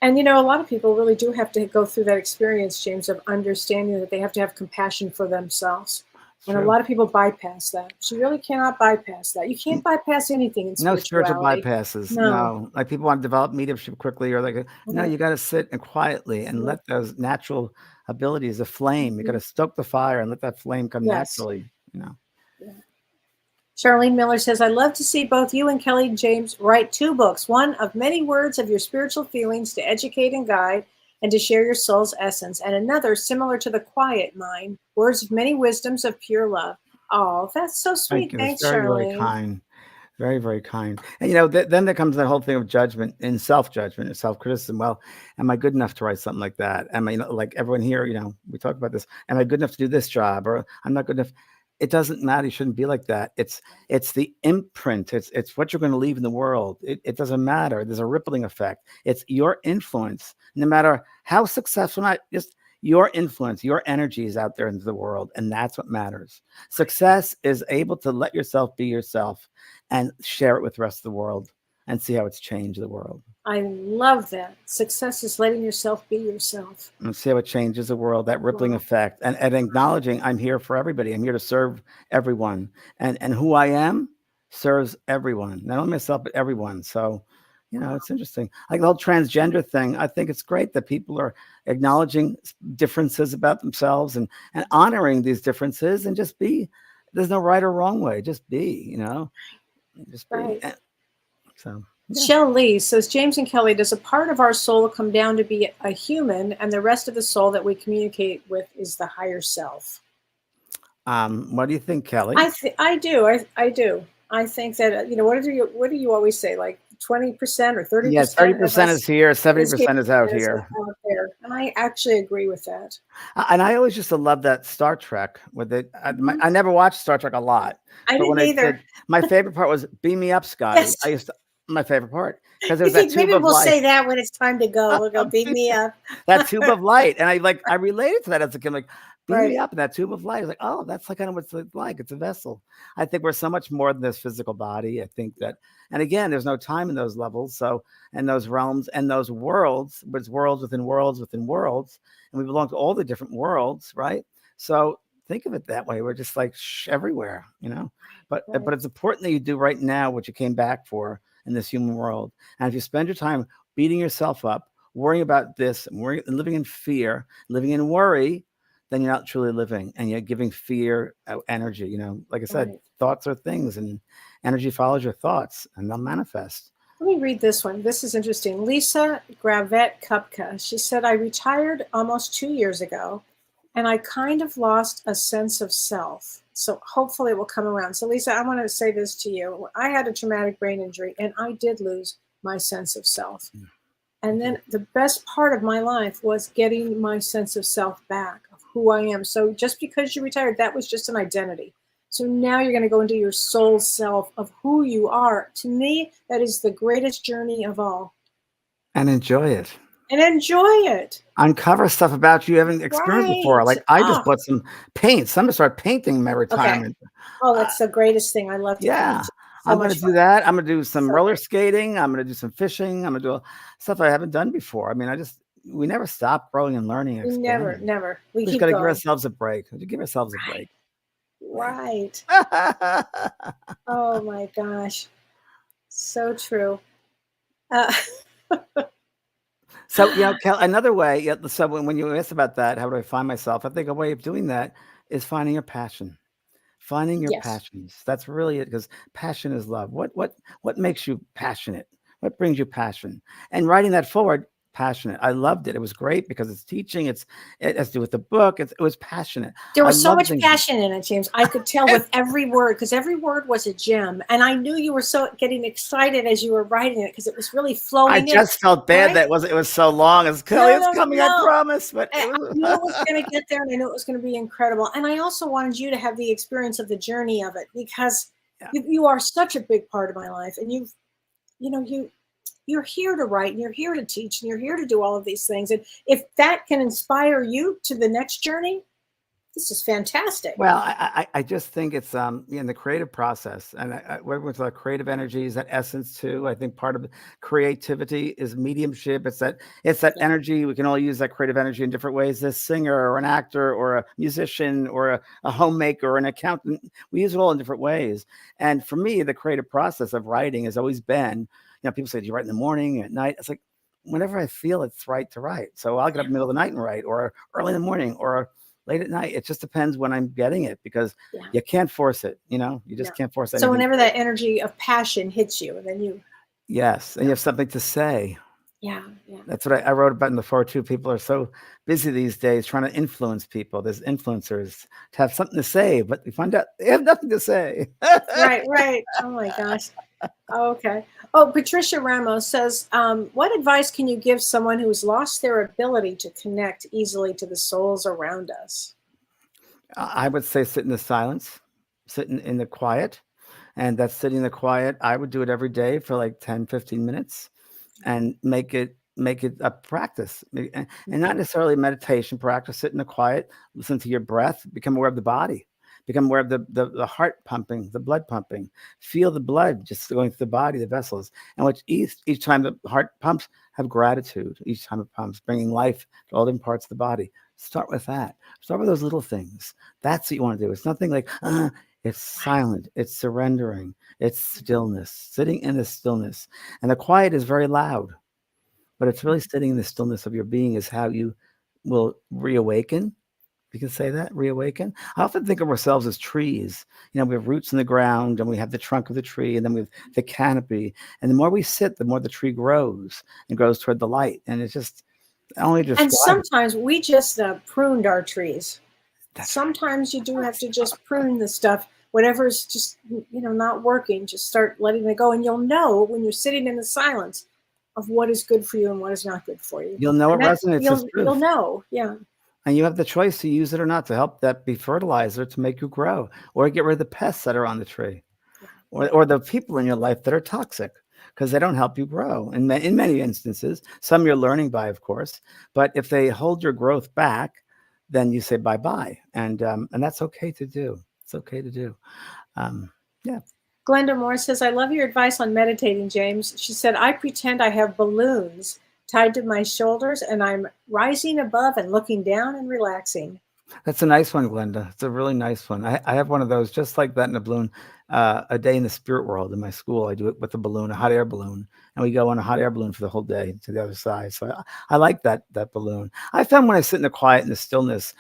And a lot of people really do have to go through that experience, James, of understanding that they have to have compassion for themselves. And a lot of people bypass that. So you really cannot bypass that. You can't bypass anything in spirituality. No spiritual bypasses. No. Like people want to develop mediumship quickly, or no, you got to sit and quietly and let those natural abilities, the flame, you got to stoke the fire and let that flame come naturally, Charlene Miller says, I love to see both you and Kellee and James write 2 books, one of many words of your spiritual feelings to educate and guide, and to share your soul's essence, and another similar to The Quiet Mind, words of many wisdoms of pure love. Oh, that's so sweet. Thanks, Charlene. Very kind. Very, very kind. And, then there comes that whole thing of judgment and self-judgment and self-criticism. Well, am I good enough to write something like that? Am I, like everyone here, we talk about this. Am I good enough to do this job? Or I'm not good enough. It doesn't matter. You shouldn't be like that. It's the imprint. It's what you're going to leave in the world. It doesn't matter. There's a rippling effect. It's your influence. No matter how successful, not just your influence, your energy is out there into the world. And that's what matters. Success is able to let yourself be yourself and share it with the rest of the world and see how it's changed the world. I love that. Success is letting yourself be yourself. And see how it changes the world, that rippling effect, and acknowledging I'm here for everybody. I'm here to serve everyone. And who I am serves everyone, not only myself, but everyone. So, it's interesting. Like the whole transgender thing, I think it's great that people are acknowledging differences about themselves and honoring these differences and just be. There's no right or wrong way. Just be, just be. Right. So. Yeah. Shell Lee says, James and Kellee, does a part of our soul come down to be a human, and the rest of the soul that we communicate with is the higher self? What do you think, Kellee? I do. I do. I think that what do you always say, like 20% or 30%? Yes, 30% is here, 70% is out here. And I actually agree with that. And I always used to love that Star Trek with it. I never watched Star Trek a lot. I didn't either. My favorite part was "Beam me up, Scotty." Yes. My favorite part, because there's that tube maybe of we'll light. Say that when it's time to go. We'll go beam me up. That tube of light, and I related to that as a kid. Like, beam me up in that tube of light. It's like, oh, that's like kind of what it's like. It's a vessel. I think we're so much more than this physical body. I think that, and again, there's no time in those levels. So, and those realms and those worlds, but it's worlds within worlds within worlds, and we belong to all the different worlds, right? So think of it that way. We're just like everywhere, you know. But it's important that you do right now what you came back for in this human world. And if you spend your time beating yourself up, worrying about this, and living in fear, living in worry, then you're not truly living, and you're giving fear energy. You know, like I said, thoughts are things, and energy follows your thoughts, and they'll manifest. Let me read this one. This is interesting. Lisa Gravette Kupka. She said, I retired almost 2 years ago, and I kind of lost a sense of self. So hopefully it will come around. So Lisa, I want to say this to you. I had a traumatic brain injury, and I did lose my sense of self. And then the best part of my life was getting my sense of self back, of who I am. So just because you retired, that was just an identity. So now you're going to go into your soul self of who you are. To me, that is the greatest journey of all. And enjoy it. And enjoy it. Uncover stuff about you haven't experienced before. Like I just bought some paints. I'm going to start painting my retirement. Okay. Oh, that's the greatest thing. I love to paint. I'm going to do that. I'm going to do some roller skating. I'm going to do some fishing. I'm going to do stuff I haven't done before. I mean, we never stop growing and learning. And never. We just got to give ourselves a break. Give ourselves a break. Right. Oh my gosh. So true. So, you know, another way, so when you asked about that, how do I find myself? I think a way of doing that is finding your passion. Finding your passions. That's really it, because passion is love. What makes you passionate? What brings you passion? And writing that forward, passionate. I loved it. It was great because it's teaching. It has to do with the book. It was passionate. There was so much passion in it, James. I could tell with every word, because every word was a gem. And I knew you were so getting excited as you were writing it, because it was really flowing. I just felt bad that it was so long. It's Kellee, it's coming, I promise. But I knew it was going to get there, and I knew it was going to be incredible. And I also wanted you to have the experience of the journey of it, because you are such a big part of my life. And you're here to write, and you're here to teach, and you're here to do all of these things. And if that can inspire you to the next journey, this is fantastic. Well, I just think it's in the creative process, and working with the creative energies, that essence too. I think part of creativity is mediumship. It's that energy. We can all use that creative energy in different ways. This singer or an actor or a musician or a homemaker or an accountant, we use it all in different ways. And for me, the creative process of writing has always been, you know, people say, do you write in the morning, at night? It's like, whenever I feel it's right to write. So I'll get up in the middle of the night and write, or early in the morning, or late at night. It just depends when I'm getting it, because you can't force it. You know, you just can't force it. So whenever that energy of passion hits you, and then you. Yes. And you have something to say. Yeah. That's what I wrote about in the 4-2. People are so busy these days trying to influence people. There's influencers to have something to say, but we find out they have nothing to say. Right. Oh my gosh. Okay. Oh, Patricia Ramos says, what advice can you give someone who's lost their ability to connect easily to the souls around us? I would say sit in the silence, sit in the quiet. And that's sitting in the quiet. I would do it every day for like 10, 15 minutes and make it a practice, and not necessarily meditation practice. Sit in the quiet, listen to your breath, become aware of the body. Become aware of the heart pumping, the blood pumping. Feel the blood just going through the body, the vessels. And which each time the heart pumps, have gratitude. Each time it pumps, bringing life to all different parts of the body. Start with that. Start with those little things. That's what you want to do. It's nothing like, it's silent. It's surrendering. It's stillness. Sitting in the stillness. And the quiet is very loud. But it's really sitting in the stillness of your being is how you will reawaken. You can say that, reawaken. I often think of ourselves as trees. You know, we have roots in the ground, and we have the trunk of the tree, and then we have the canopy. And the more we sit, the more the tree grows and grows toward the light. And it's just only just. And sometimes we just pruned our trees. Sometimes you do have to just prune the stuff. Whatever's just, not working, just start letting it go. And you'll know when you're sitting in the silence of what is good for you and what is not good for you. You'll know what resonates. You'll know, yeah. And you have the choice to use it or not, to help that be fertilizer to make you grow, or get rid of the pests that are on the tree, or the people in your life that are toxic, because they don't help you grow. In many instances, some you're learning by, of course, but if they hold your growth back, then you say bye-bye. And that's okay to do. It's okay to do. Yeah. Glenda Moore says, I love your advice on meditating, James. She said, I pretend I have balloons tied to my shoulders and I'm rising above and looking down and relaxing. That's a nice one, Glenda. It's a really nice one. I have one of those just like that in a balloon. A day in the spirit world in my school, I do it with a balloon, a hot air balloon, and we go on a hot air balloon for the whole day to the other side. So I like that balloon. I found when I sit in the quiet and the stillness,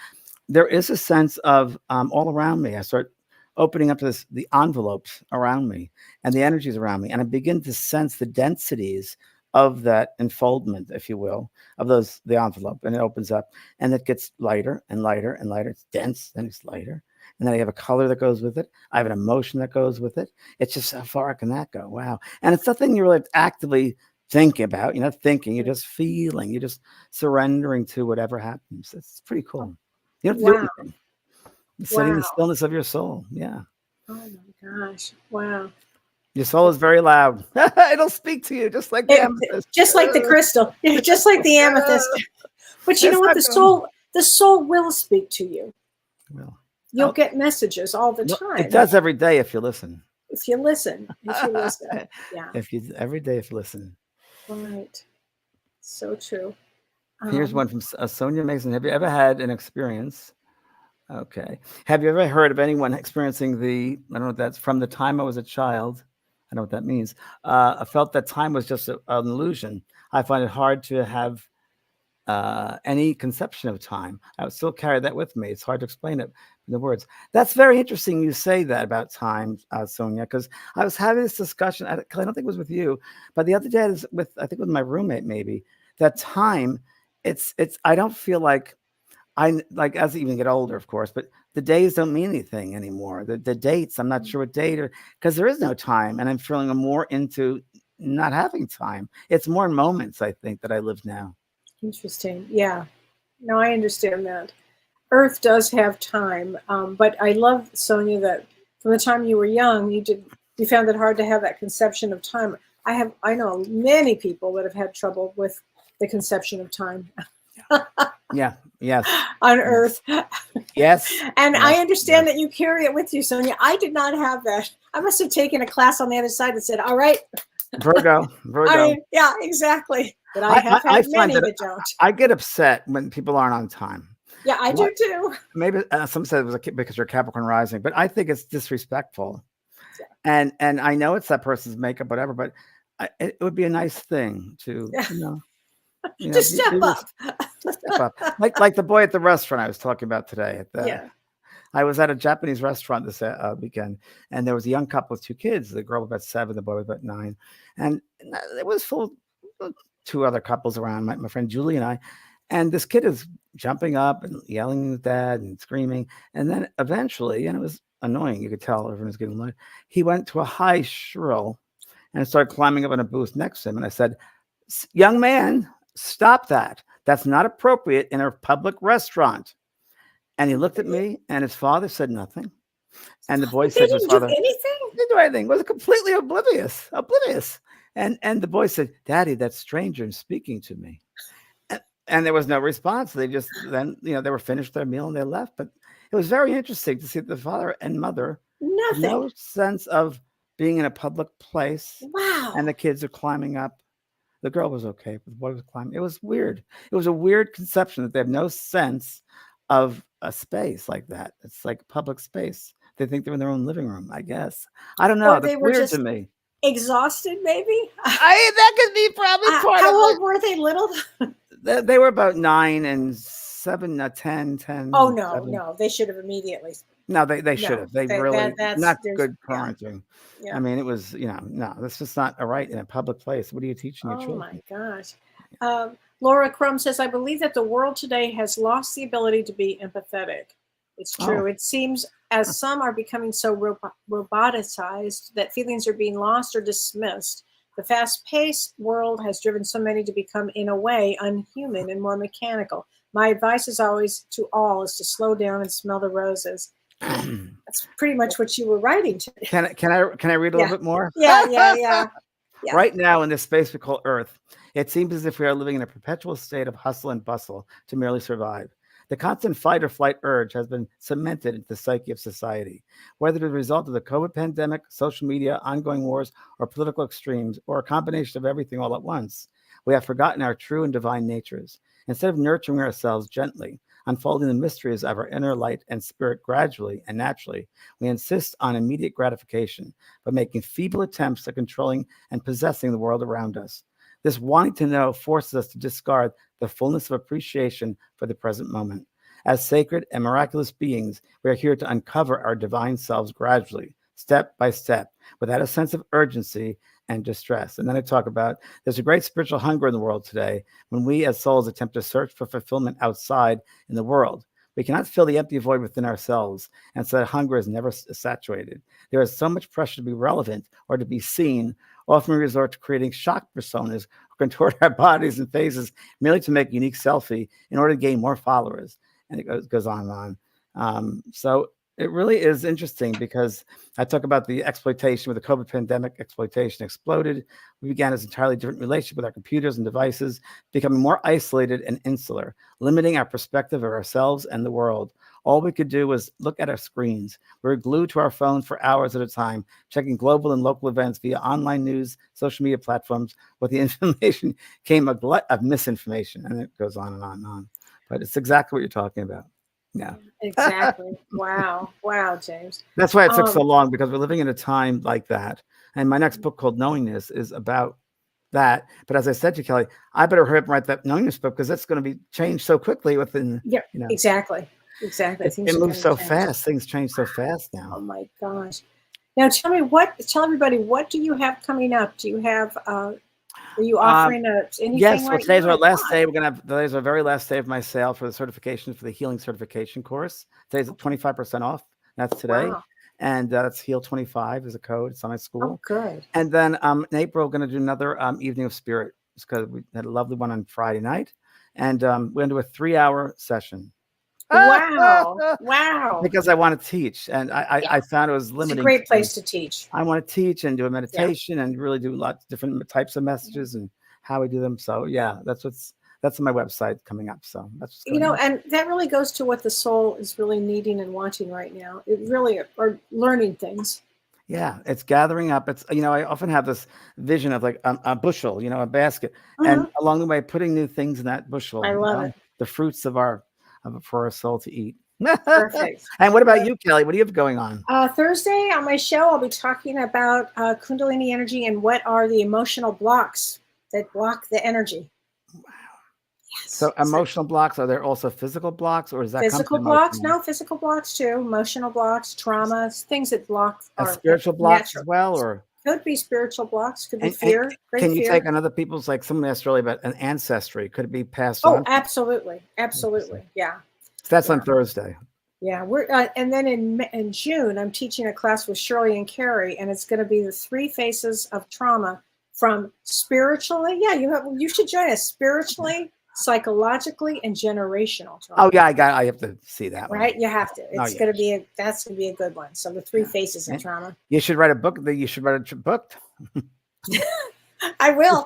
there is a sense of all around me. I start opening up the envelopes around me and the energies around me, and I begin to sense the densities of that enfoldment, if you will, of the envelope, and it opens up and it gets lighter and lighter and lighter. It's dense, then it's lighter. And then I have a color that goes with it. I have an emotion that goes with it. It's just how far can that go? Wow. And it's nothing you're really actively thinking about. You're not thinking, you're just feeling, you're just surrendering to whatever happens. It's pretty cool. You don't have to do anything. You're sitting in the stillness of your soul. Yeah. Oh my gosh. Wow. Your soul is very loud. It'll speak to you just like the amethyst. Just like the crystal. Just like the amethyst. But you know what? The soul will speak to you. Well, you'll get messages all the time. It does every day if you listen. If you listen. Yeah. Every day if you listen. Right. So true. Here's one from Sonia Mason. Have you ever had an experience? Okay. Have you ever heard of anyone experiencing I don't know what that's, from the time I was a child? I don't know what that means. I felt that time was just an illusion. I find it hard to have any conception of time. I would still carry that with me. It's hard to explain it in the words. That's very interesting you say that about time, Sonia, because I was having this discussion. I don't think it was with you, but the other day I think with my roommate maybe, that time, I don't feel like, as I even get older, of course, but the days don't mean anything anymore. The dates, I'm not sure what date, because there is no time, and I'm feeling more into not having time. It's more moments, I think, that I live now. Interesting. Yeah. No, I understand that. Earth does have time, but I love, Sonia, that from the time you were young, you found it hard to have that conception of time. I know many people that have had trouble with the conception of time. Yeah. Yes. On Earth. Yes. And yes. I understand that you carry it with you, Sonia. I did not have that. I must have taken a class on the other side that said, all right. Virgo. I mean, yeah, exactly. But I have had many that don't. I get upset when people aren't on time. Yeah, I do too. Maybe some said it was because you're Capricorn rising, but I think it's disrespectful. Yeah. And I know it's that person's makeup, whatever, but it would be a nice thing to, just step up. Step up. Like the boy at the restaurant I was talking about today. I was at a Japanese restaurant this weekend, and there was a young couple with two kids. The girl was about 7, the boy was about 9, and it was full of 2 other couples around. My friend Julie and I, and this kid is jumping up and yelling at his dad and screaming, and then eventually, and it was annoying. You could tell everyone was getting annoyed. He went to a high shrill and started climbing up in a booth next to him, and I said, "Young man, stop that. That's not appropriate in a public restaurant." And he looked at me, and his father said nothing. And the boy said to his father, anything? Didn't do anything. Was completely oblivious. And the boy said, "Daddy, that stranger is speaking to me." And there was no response. They just then, they were finished their meal and they left. But it was very interesting to see the father and mother, no sense of being in a public place. Wow. And the kids are climbing up. The girl was okay, but the boy was climbing. It was weird. It was a weird conception that they have no sense of a space like that. It's like public space. They think they're in their own living room, I guess. I don't know. Or That's weird to me. Exhausted, maybe? That could be probably part of it. How old were they, little? They were about 9 and 7, 10. Oh, no, 7. No. They should have immediately. No, they should have. They really, not good parenting. Yeah. I mean, it was, no, that's just not all right in a public place. What are you teaching your children? Oh, my gosh. Laura Crum says, I believe that the world today has lost the ability to be empathetic. It's true. It seems as some are becoming so roboticized that feelings are being lost or dismissed. The fast-paced world has driven so many to become, in a way, unhuman and more mechanical. My advice is always to all is to slow down and smell the roses. That's pretty much what you were writing today. Can I read a little bit more? Yeah. Right now, in this space we call Earth, it seems as if we are living in a perpetual state of hustle and bustle to merely survive. The constant fight or flight urge has been cemented into the psyche of society. Whether the result of the COVID pandemic, social media, ongoing wars, or political extremes, or a combination of everything all at once, we have forgotten our true and divine natures. Instead of nurturing ourselves gently, unfolding the mysteries of our inner light and spirit gradually and naturally, we insist on immediate gratification by making feeble attempts at controlling and possessing the world around us. This wanting to know forces us to discard the fullness of appreciation for the present moment. As sacred and miraculous beings, we are here to uncover our divine selves gradually, step by step, without a sense of urgency and distress. And then I talk about there's a great spiritual hunger in the world today when we as souls attempt to search for fulfillment outside in the world. We cannot fill the empty void within ourselves, and so that hunger is never saturated. There is so much pressure to be relevant or to be seen. Often we resort to creating shock personas or contort our bodies and faces merely to make a unique selfie in order to gain more followers. And it goes on and on. So it really is interesting because I talk about the exploitation with the COVID pandemic. Exploitation exploded. We began this entirely different relationship with our computers and devices, becoming more isolated and insular, limiting our perspective of ourselves and the world. All we could do was look at our screens. We were glued to our phones for hours at a time, checking global and local events via online news, social media platforms. With the information came a glut of misinformation, and it goes on and on and on. But it's exactly what you're talking about. Yeah, exactly. Wow, James. That's why it took so long, because we're living in a time like that. And my next book called Knowingness is about that. But as I said to Kelly, I better hurry up and write that Knowingness book because it's going to be changed so quickly within. Yeah, exactly. It moves so fast. Things change so fast now. Oh my gosh! Now tell everybody, what do you have coming up? Do you have? Are you offering anything? Yes, right well, today's now? our last day. Today's our very last day of my sale for the certification for the healing certification course. Today's 25% off. That's today. Wow. And that's Heal 25 is a code. It's on my school. Oh, good. And then in April, we're going to do another Evening of Spirit because we had a lovely one on Friday night. And we're going to do a 3-hour session. Wow. Because I want to teach. And I found it was limiting. It's a great place to teach. I want to teach and do a meditation and really do lots of different types of messages and how we do them. So yeah, that's on my website coming up. So that's and that really goes to what the soul is really needing and wanting right now. It really are learning things. Yeah, it's gathering up. It's I often have this vision of like a bushel, a basket, and along the way putting new things in that bushel. I love it. The fruits for our soul to eat. Perfect. And what about you, Kelly? What do you have going on? Thursday on my show, I'll be talking about Kundalini energy and what are the emotional blocks that block the energy. Wow. Yes. So emotional blocks, are there also physical blocks, or is that physical blocks? No, physical blocks too. Emotional blocks, traumas, things that block. Spiritual blocks as well, or could be spiritual blocks. Could be fear. Can you take on other people's, like someone asked earlier about an ancestry? Could it be passed on? Oh, absolutely. Yeah. So that's on Thursday. Yeah, we're and then in June, I'm teaching a class with Shirley and Carrie, and it's going to be the 3 phases of trauma from spiritually. Yeah, you should join us spiritually, psychologically, and generational trauma. Oh yeah, I have to see that one. Right, you have to. It's going to be that's going to be a good one. So the 3 phases of trauma. You should write a book. You should write a book. I will.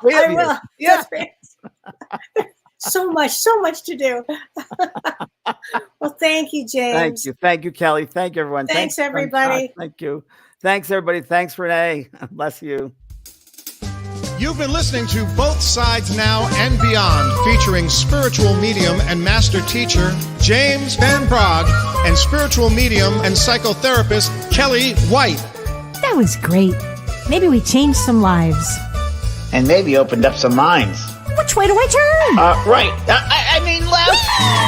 Yeah. So much to do. Well, thank you, James. Thank you, Kelly. Thank you, everyone. Thanks everybody. Thank you. Thanks, everybody. Thanks, Renee. Bless you. You've been listening to Both Sides Now and Beyond, featuring spiritual medium and master teacher James Van Praagh and spiritual medium and psychotherapist Kelly White. That was great. Maybe we changed some lives. And maybe opened up some minds. Which way do I turn? Right. I mean left.